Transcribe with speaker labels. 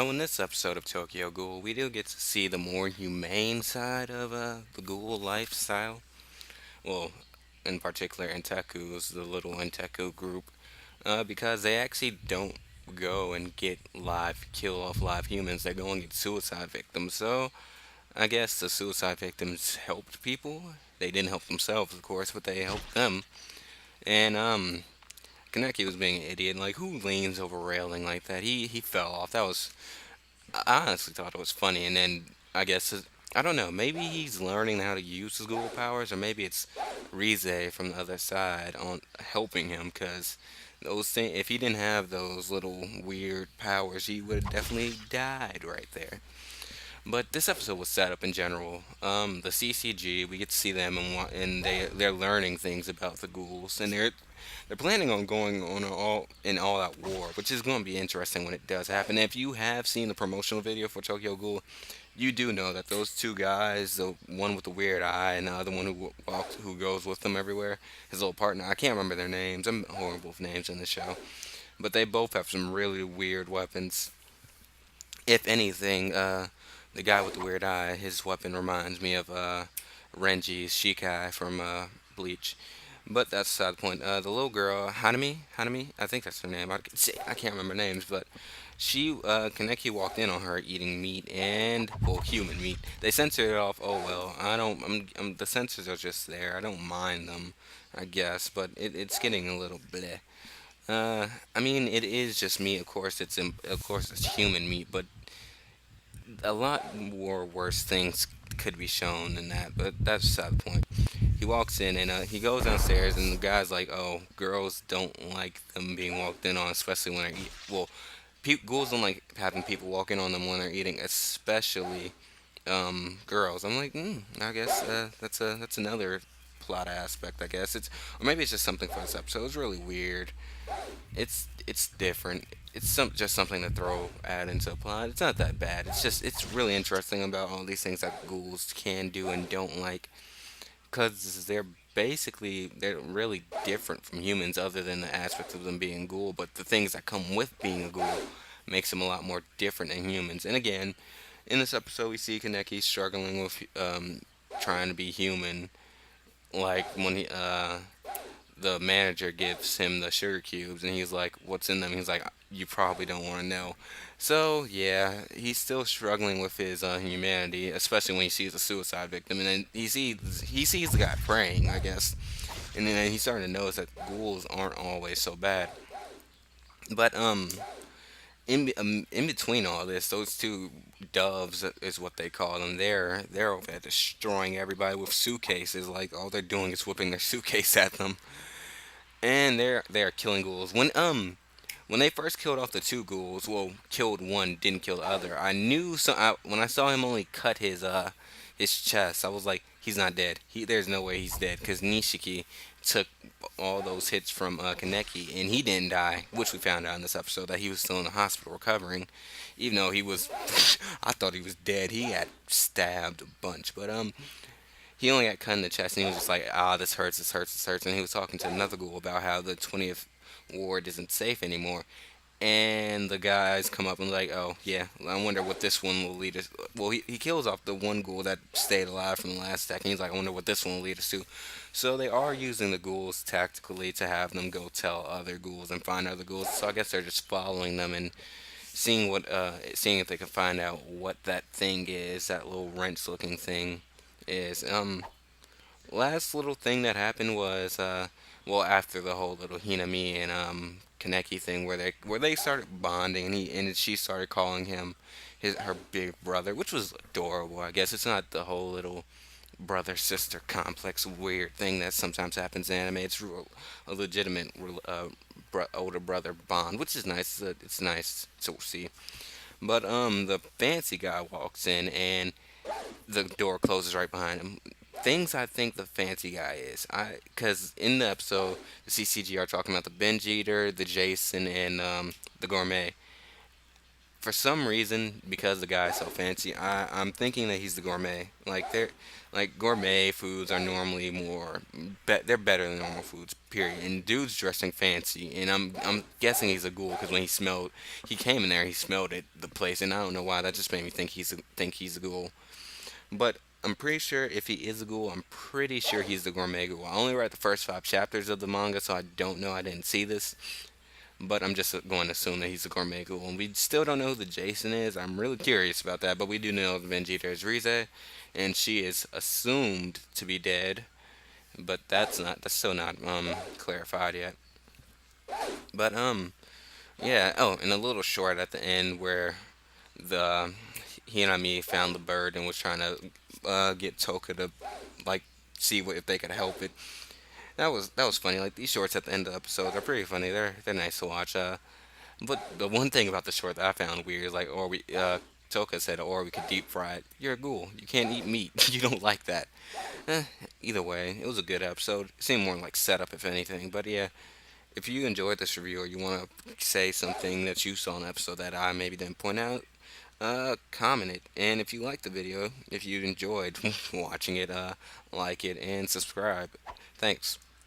Speaker 1: So in this episode of Tokyo Ghoul, we do get to see the more humane side of the ghoul lifestyle. Well, in particular, Inteku's the little Inteku group, because they actually don't go and kill off live humans. They go and get suicide victims. So I guess the suicide victims helped people. They didn't help themselves, of course, but they helped them. And Kaneki was being an idiot. Like, who leans over railing like that? He fell off. That was I honestly thought it was funny, and then I guess I don't know. Maybe he's learning how to use his Google powers, or maybe it's Rize from the other side on helping him. Because those things, if he didn't have those little weird powers, he would have definitely died right there. But this episode was set up in general. The CCG, we get to see them, and they're learning things about the ghouls, and they're planning on going on all out war, which is going to be interesting when it does happen. If you have seen the promotional video for Tokyo Ghoul, you do know that those two guys, the one with the weird eye and the other one who goes with them everywhere, his little partner, I can't remember their names. I'm horrible with names in the show, but they both have some really weird weapons. If anything, the guy with the weird eye, his weapon reminds me of Renji's Shikai from Bleach. But that's beside the point. The little girl, Hanami, I think that's her name. I can't remember names, but Kaneki walked in on her eating meat and, well, human meat. They censored it off. Oh well, I don't. The censors are just there. I don't mind them, I guess, but it's getting a little bleh. I mean, it is just meat. Of course, it's human meat, but a lot more worse things could be shown than that. But that's beside the point. He walks in and he goes downstairs, and the guy's like, "Oh, girls don't like them being walked in on, especially when they're well, ghouls don't like having people walk in on them when they're eating, especially girls." I'm like, I guess that's another plot aspect. I guess or maybe it's just something for this episode. It's really weird. It's different. It's just something to add into a plot. It's not that bad. It's really interesting about all these things that ghouls can do and don't like, because they're really different from humans, other than the aspect of them being ghoul. But the things that come with being a ghoul makes them a lot more different than humans. And again, in this episode, we see Kaneki struggling with trying to be human, like when the manager gives him the sugar cubes and he's like, "What's in them?" He's like, "You probably don't want to know." So yeah, he's still struggling with his humanity, especially when he sees a suicide victim, and then he sees the guy praying, I guess, and then he's starting to notice that ghouls aren't always so bad. But in between all this, those two doves is what they call them. They're over there destroying everybody with suitcases. Like all they're doing is whipping their suitcase at them, and they're killing ghouls. When they first killed off the two ghouls, well, killed one, didn't kill the other. I knew when I saw him only cut his chest. I was like, he's not dead. There's no way he's dead, because Nishiki took all those hits from Kaneki, and he didn't die, which we found out in this episode that he was still in the hospital recovering, even though he was. I thought he was dead. He got stabbed a bunch, but he only got cut in the chest, and he was just like, "Ah, this hurts, this hurts, this hurts." And he was talking to another ghoul about how the 20th ward isn't safe anymore. And the guys come up and like, "Oh yeah, I wonder what this one will lead us." Well, he kills off the one ghoul that stayed alive from the last attack, and he's like, "I wonder what this one will lead us to." So they are using the ghouls tactically to have them go tell other ghouls and find other ghouls. So I guess they're just following them and seeing if they can find out what that thing is, that little wrench looking thing is. Last little thing that happened was well, after the whole little Hinami and Kaneki thing, where they started bonding, and she started calling him her big brother, which was adorable. I guess it's not the whole little brother sister complex weird thing that sometimes happens in anime. It's a legitimate older brother bond, which is nice. It's nice to see. But the fancy guy walks in, and the door closes right behind him. Things I think the fancy guy is, because in the episode, the CCG are talking about the binge eater, the Jason, and the gourmet. for some reason, because the guy's so fancy, I'm thinking that he's the gourmet. Like gourmet foods are normally they're better than normal foods. Period. And dude's dressing fancy, and I'm guessing he's a ghoul because when he came in there, he smelled the place, and I don't know why. That just made me think he's a ghoul. But I'm pretty sure if he is a ghoul, I'm pretty sure he's the gourmet ghoul. I only read the first 5 chapters of the manga, so I don't know. I didn't see this. But I'm just going to assume that he's a gourmet ghoul. And we still don't know who the Jason is. I'm really curious about that. But we do know the Vegeta is Rize. And she is assumed to be dead. But that's still not clarified yet. But yeah. Oh, and a little short at the end where the Hinami found the bird and was trying to get Toka to like see if they could help it. That was funny. Like these shorts at the end of the episode are pretty funny. They're nice to watch. But the one thing about the short that I found weird is like, or we Toka said, or we could deep fry it. You're a ghoul. You can't eat meat. You don't like that. Eh, Either way, it was a good episode. It seemed more like setup, if anything. But yeah, if you enjoyed this review or you want to say something that you saw in the episode that I maybe didn't point out, comment it. And if you liked the video, if you enjoyed watching it, like it and subscribe. Thanks.